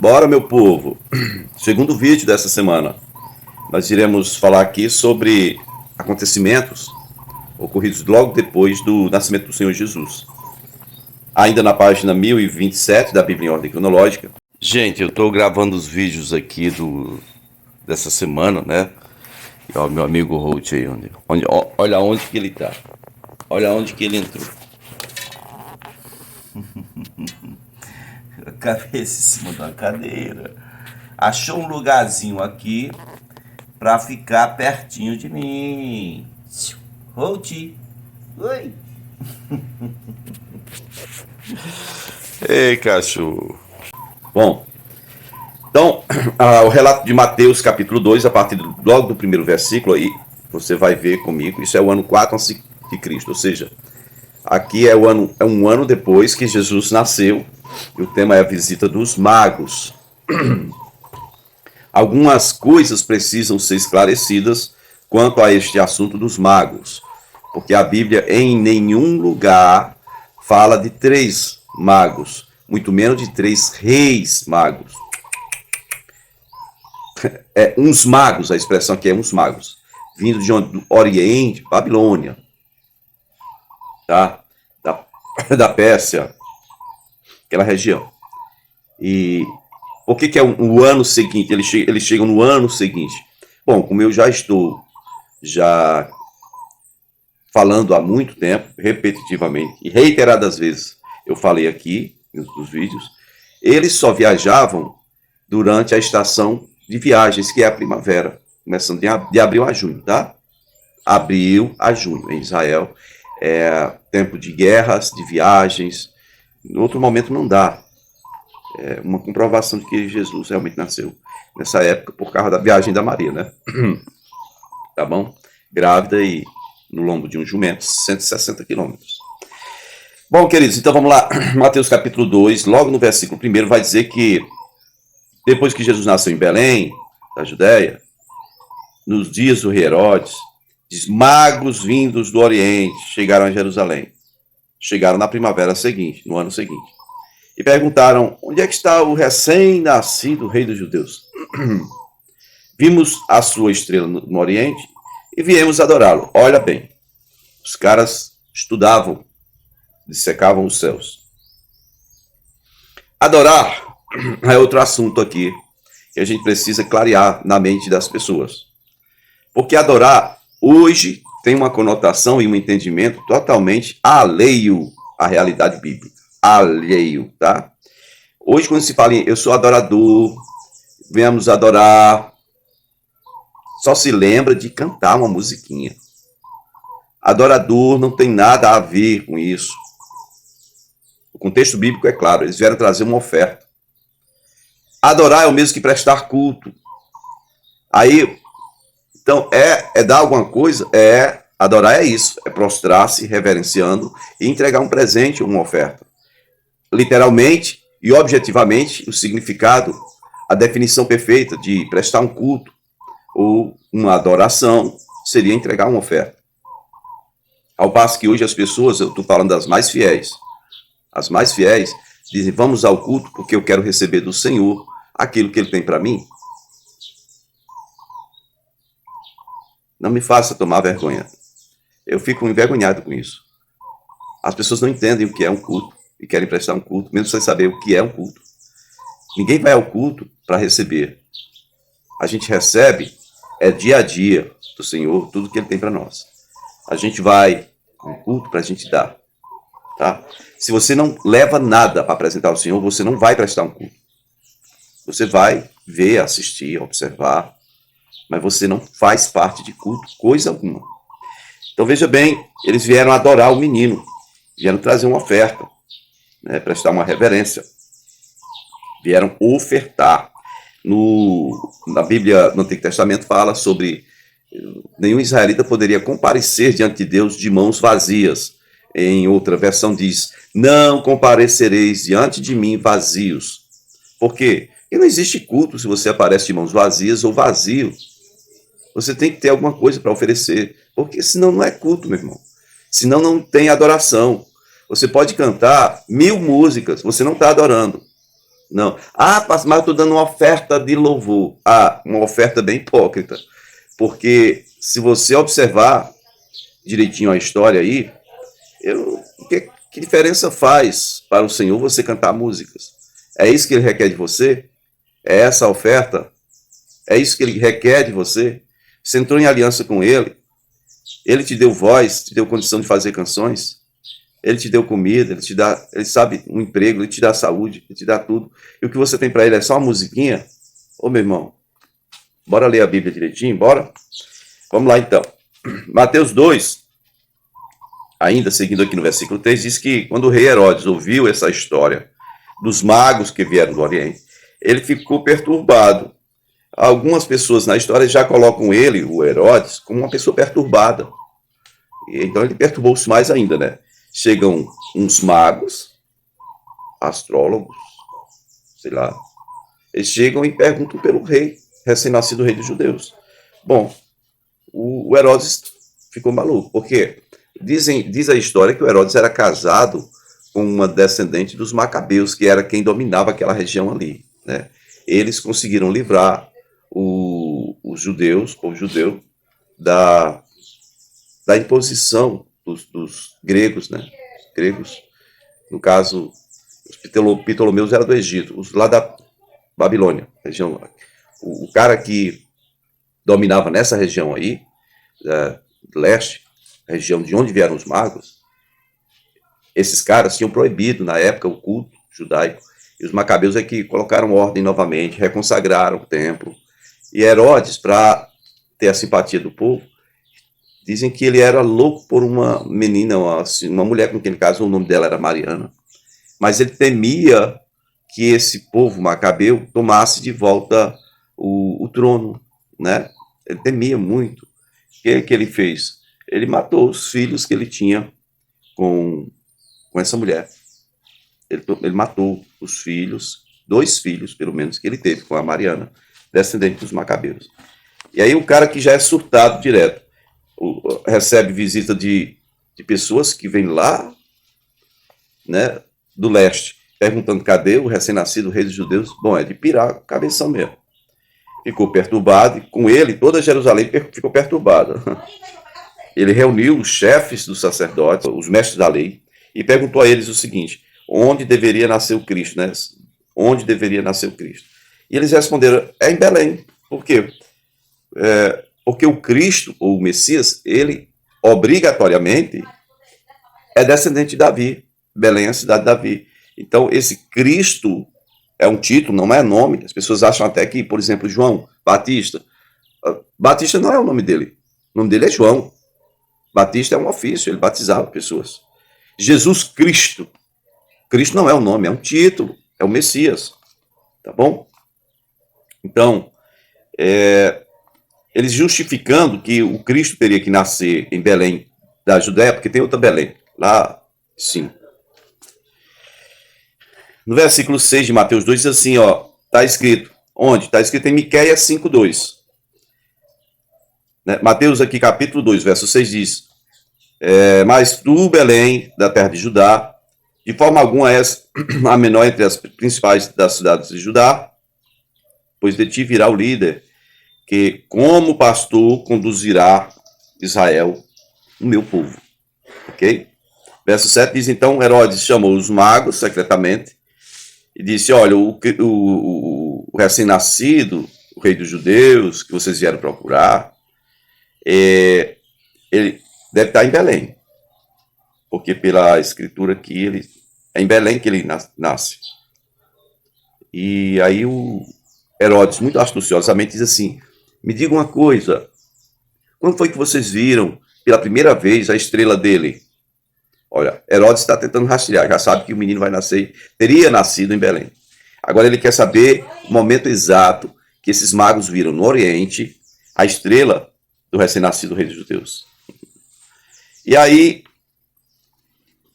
Bora, meu povo! Segundo vídeo dessa semana, nós iremos falar aqui sobre acontecimentos ocorridos logo depois do nascimento do Senhor Jesus. Ainda na página 1027 da Bíblia em Ordem Cronológica. Gente, eu estou gravando os vídeos aqui dessa semana, né? E, ó, meu amigo Holt aí, olha onde que ele tá. Olha onde que ele entrou. A cabeça em cima da cadeira. Achou um lugarzinho aqui pra ficar pertinho de mim. Holt. Oi. Ei, cachorro. Bom, então, o relato de Mateus, capítulo 2, a partir logo do primeiro versículo aí, você vai ver comigo, isso é o ano 4 a.C., ou seja, aqui é um ano depois que Jesus nasceu, e o tema é a visita dos magos. Algumas coisas precisam ser esclarecidas quanto a este assunto dos magos, porque a Bíblia em nenhum lugar fala de 3 magos, muito menos de 3 reis magos. É uns magos, a expressão aqui é uns magos, vindo de onde? Do Oriente, Babilônia, tá? Da Pérsia, aquela região. E por que é o ano seguinte? Eles chegam no ano seguinte. Bom, como eu já estou falando há muito tempo, repetitivamente e reiteradas vezes, eu falei aqui nos vídeos, eles só viajavam durante a estação de viagens, que é a primavera, começando de abril a junho, tá? Abril a junho, em Israel, é tempo de guerras, de viagens. Em outro momento não dá. É uma comprovação de que Jesus realmente nasceu nessa época por causa da viagem da Maria, né? Tá bom? Grávida e no lombo de um jumento, 160 quilômetros. Bom, queridos, então vamos lá. Mateus capítulo 2, logo no versículo 1, vai dizer que depois que Jesus nasceu em Belém, da Judéia, nos dias do rei Herodes, magos vindos do Oriente chegaram a Jerusalém. Chegaram na primavera seguinte, no ano seguinte. E perguntaram, onde é que está o recém-nascido rei dos judeus? Vimos a sua estrela no Oriente e viemos adorá-lo. Olha bem, os caras estudavam, dissecavam os céus. Adorar é outro assunto aqui que a gente precisa clarear na mente das pessoas. Porque adorar hoje tem uma conotação e um entendimento totalmente alheio à realidade bíblica. Alheio, tá? Hoje, quando se fala em eu sou adorador, venhamos adorar, só se lembra de cantar uma musiquinha. Adorador não tem nada a ver com isso. O contexto bíblico é claro, eles vieram trazer uma oferta. Adorar é o mesmo que prestar culto. Aí, então, é dar alguma coisa? Adorar é isso, é prostrar-se, reverenciando e entregar um presente ou uma oferta. Literalmente e objetivamente, o significado, a definição perfeita de prestar um culto ou uma adoração seria entregar uma oferta. Ao passo que hoje as pessoas, eu estou falando das mais fiéis, as mais fiéis dizem, vamos ao culto porque eu quero receber do Senhor aquilo que Ele tem para mim. Não me faça tomar vergonha. Eu fico envergonhado com isso. As pessoas não entendem o que é um culto e querem prestar um culto, mesmo sem saber o que é um culto. Ninguém vai ao culto para receber. A gente recebe, dia a dia do Senhor, tudo que Ele tem para nós. A gente vai ao culto para a gente dar. Tá? Se você não leva nada para apresentar ao Senhor, você não vai prestar um culto. Você vai ver, assistir, observar, mas você não faz parte de culto, coisa alguma. Então veja bem, eles vieram adorar o menino, vieram trazer uma oferta, né, prestar uma reverência, vieram ofertar. Na Bíblia, no Antigo Testamento, fala sobre nenhum israelita poderia comparecer diante de Deus de mãos vazias. Em outra versão diz, não comparecereis diante de mim vazios. Por quê? Porque não existe culto se você aparece de mãos vazias ou vazio. Você tem que ter alguma coisa para oferecer, porque senão não é culto, meu irmão. Senão não tem adoração. Você pode cantar 1000 músicas, você não está adorando. Não. Mas eu estou dando uma oferta de louvor. Uma oferta bem hipócrita. Porque se você observar direitinho a história aí, que diferença faz para o Senhor você cantar músicas? É isso que ele requer de você? É essa a oferta? É isso que ele requer de você? Você entrou em aliança com ele? Ele te deu voz, te deu condição de fazer canções? Ele te deu comida, ele sabe um emprego, ele te dá saúde, ele te dá tudo. E o que você tem para ele é só uma musiquinha? Ô, meu irmão, bora ler a Bíblia direitinho, bora? Vamos lá, então. Mateus 2, ainda seguindo aqui no versículo 3, diz que quando o rei Herodes ouviu essa história dos magos que vieram do Oriente, ele ficou perturbado. Algumas pessoas na história já colocam ele, o Herodes, como uma pessoa perturbada. Então ele perturbou-se mais ainda, né? Chegam uns magos, astrólogos, sei lá. Eles chegam e perguntam pelo rei, recém-nascido rei dos judeus. Bom, o Herodes ficou maluco, porque diz a história que o Herodes era casado com uma descendente dos Macabeus, que era quem dominava aquela região ali, né? Eles conseguiram livrar os judeus, o povo judeu, da imposição dos gregos, né? Os gregos, no caso, os Ptolomeus eram do Egito, os lá da Babilônia, região. O cara que dominava nessa região aí, leste, região de onde vieram os magos, esses caras tinham proibido na época o culto judaico, e os macabeus é que colocaram ordem novamente, reconsagraram o templo, e Herodes, para ter a simpatia do povo, dizem que ele era louco por uma menina, uma mulher com quem ele casou, o nome dela era Mariana. Mas ele temia que esse povo macabeu tomasse de volta o trono, né? Ele temia muito. O que ele fez? Ele matou os filhos que ele tinha com essa mulher. Ele matou os filhos, 2 filhos, pelo menos, que ele teve com a Mariana, descendente dos macabeus. E aí o cara que já é surtado direto, recebe visita de pessoas que vêm lá, né, do leste, perguntando cadê o recém-nascido rei dos judeus. Bom, é de pirar a cabeção mesmo. Ficou perturbado, e com ele toda Jerusalém ficou perturbada. Ele reuniu os chefes dos sacerdotes, os mestres da lei, e perguntou a eles o seguinte: onde deveria nascer o Cristo, né? Onde deveria nascer o Cristo? E eles responderam: é em Belém. Por quê? Porque o Cristo, ou o Messias, ele obrigatoriamente é descendente de Davi. Belém é a cidade de Davi. Então, esse Cristo é um título, não é nome. As pessoas acham até que, por exemplo, João Batista. Batista não é o nome dele. O nome dele é João. Batista é um ofício, ele batizava pessoas. Jesus Cristo. Cristo não é o nome, é um título, é o Messias. Tá bom? Então, eles justificando que o Cristo teria que nascer em Belém da Judéia, porque tem outra Belém, lá, sim. No versículo 6 de Mateus 2 diz assim, ó, está escrito, onde? Está escrito em Miqueias 5:2. Né? Mateus aqui, capítulo 2, verso 6 diz, mas tu, Belém, da terra de Judá, de forma alguma és a menor entre as principais das cidades de Judá, pois de ti virá o líder, que como pastor conduzirá Israel, o meu povo. Ok? Verso 7 diz, então Herodes chamou os magos secretamente e disse, olha, o recém-nascido, o rei dos judeus, que vocês vieram procurar, ele deve estar em Belém, porque pela escritura aqui, é em Belém que ele nasce. E aí o Herodes, muito astuciosamente, diz assim, me diga uma coisa, quando foi que vocês viram pela primeira vez a estrela dele? Olha, Herodes está tentando rastrear, já sabe que o menino vai nascer, teria nascido em Belém. Agora ele quer saber o momento exato que esses magos viram no Oriente a estrela do recém-nascido rei dos judeus. E aí,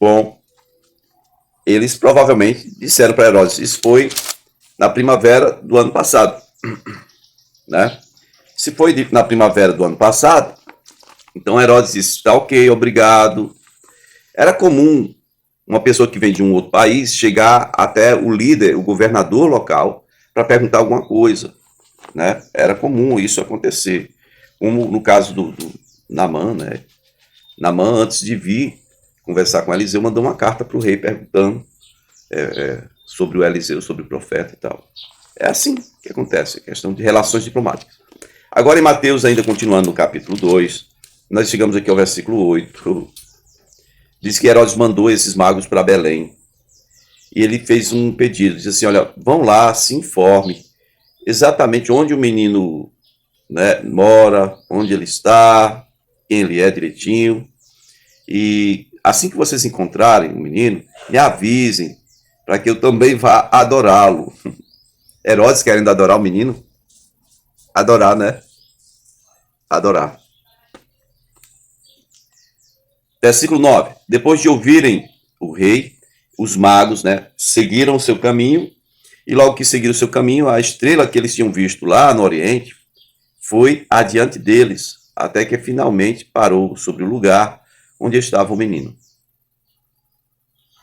bom, eles provavelmente disseram para Herodes, isso foi na primavera do ano passado, né? Se foi na primavera do ano passado, então Herodes disse, tá ok, obrigado. Era comum uma pessoa que vem de um outro país chegar até o líder, o governador local, para perguntar alguma coisa, né? Era comum isso acontecer. Como no caso do Naamã, né? Naamã, antes de vir conversar com Eliseu, mandou uma carta para o rei perguntando sobre o Eliseu, sobre o profeta e tal. É assim que acontece, questão de relações diplomáticas. Agora em Mateus, ainda continuando no capítulo 2, nós chegamos aqui ao versículo 8. Diz que Herodes mandou esses magos para Belém. E ele fez um pedido, disse assim, olha, vão lá, se informe exatamente onde o menino, né, mora, onde ele está, quem ele é direitinho. E assim que vocês encontrarem o menino, me avisem, para que eu também vá adorá-lo. Herodes querendo adorar o menino? Adorar, né? Adorar. Versículo 9. Depois de ouvirem o rei, os magos, né, seguiram o seu caminho, e logo que seguiram o seu caminho, a estrela que eles tinham visto lá no Oriente foi adiante deles, até que finalmente parou sobre o lugar onde estava o menino.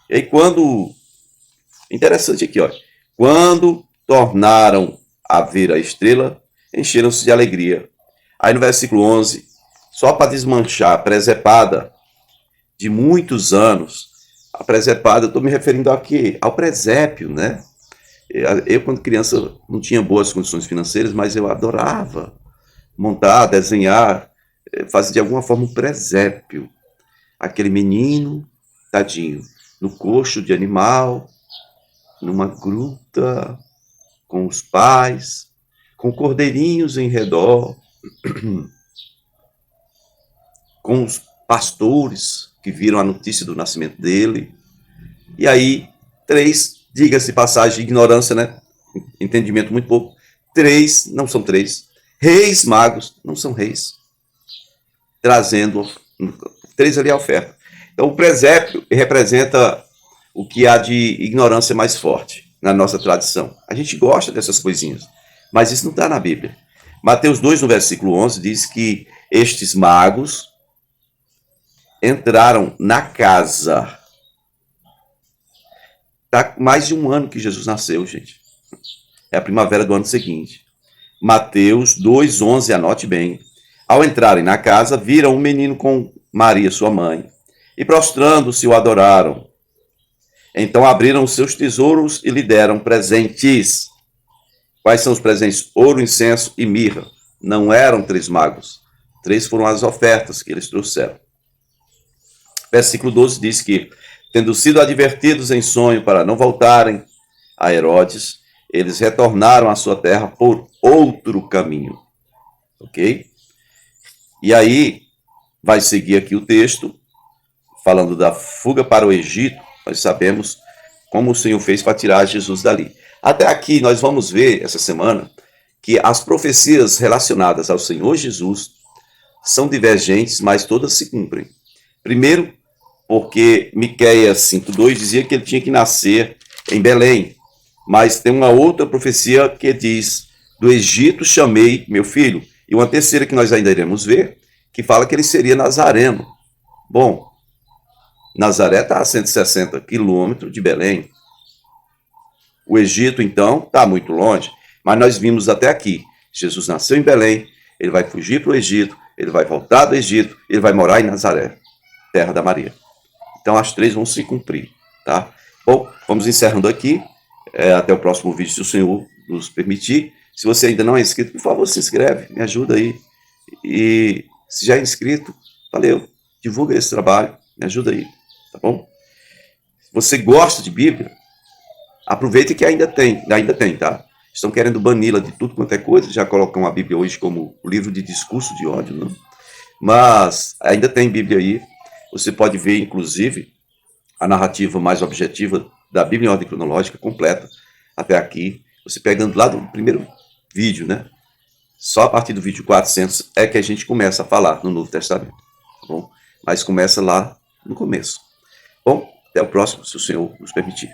E aí quando... Interessante aqui, ó. Quando tornaram a ver a estrela, encheram-se de alegria. Aí no versículo 11, só para desmanchar a presepada de muitos anos, a presepada, eu estou me referindo aqui ao presépio, né? Eu, quando criança, não tinha boas condições financeiras, mas eu adorava montar, desenhar, fazer de alguma forma um presépio. Aquele menino, tadinho, no coxo de animal, numa gruta, com os pais, com cordeirinhos em redor, com os pastores que viram a notícia do nascimento dele. E aí, 3, diga-se passagem, ignorância, né? Entendimento muito pouco. 3, não são 3, reis magos, não são reis, trazendo 3 ali a oferta. Então, o presépio representa o que há de ignorância mais forte na nossa tradição. A gente gosta dessas coisinhas, mas isso não está na Bíblia. Mateus 2, no versículo 11, diz que estes magos entraram na casa. Está mais de um ano que Jesus nasceu, gente. É a primavera do ano seguinte. Mateus 2, 11, anote bem. Ao entrarem na casa, viram um menino com Maria, sua mãe, e prostrando-se o adoraram. Então abriram os seus tesouros e lhe deram presentes. Quais são os presentes? Ouro, incenso e mirra. Não eram 3 magos. 3 foram as ofertas que eles trouxeram. Versículo 12 diz que, tendo sido advertidos em sonho para não voltarem a Herodes, eles retornaram à sua terra por outro caminho. Ok? E aí, vai seguir aqui o texto, falando da fuga para o Egito. Nós sabemos como o Senhor fez para tirar Jesus dali. Até aqui nós vamos ver, essa semana, que as profecias relacionadas ao Senhor Jesus são divergentes, mas todas se cumprem. Primeiro, porque Miqueias 5:2 dizia que ele tinha que nascer em Belém. Mas tem uma outra profecia que diz, do Egito chamei meu filho. E uma terceira que nós ainda iremos ver, que fala que ele seria nazareno. Bom, Nazaré está a 160 quilômetros de Belém. O Egito, então, está muito longe. Mas nós vimos até aqui. Jesus nasceu em Belém, ele vai fugir para o Egito, ele vai voltar do Egito, ele vai morar em Nazaré, terra da Maria. Então, as 3 vão se cumprir, tá? Bom, vamos encerrando aqui. Até o próximo vídeo, se o Senhor nos permitir. Se você ainda não é inscrito, por favor, se inscreve, me ajuda aí. E se já é inscrito, valeu, divulga esse trabalho, me ajuda aí, tá bom? Se você gosta de Bíblia, aproveita que ainda tem, tá? Estão querendo bani-la de tudo quanto é coisa, já colocam a Bíblia hoje como o livro de discurso de ódio, não? Mas ainda tem Bíblia aí. Você pode ver, inclusive, a narrativa mais objetiva da Bíblia em ordem cronológica completa, até aqui, você pegando lá do primeiro vídeo, né? Só a partir do vídeo 400 é que a gente começa a falar no Novo Testamento, tá bom? Mas começa lá no começo. Bom, até o próximo, se o Senhor nos permitir.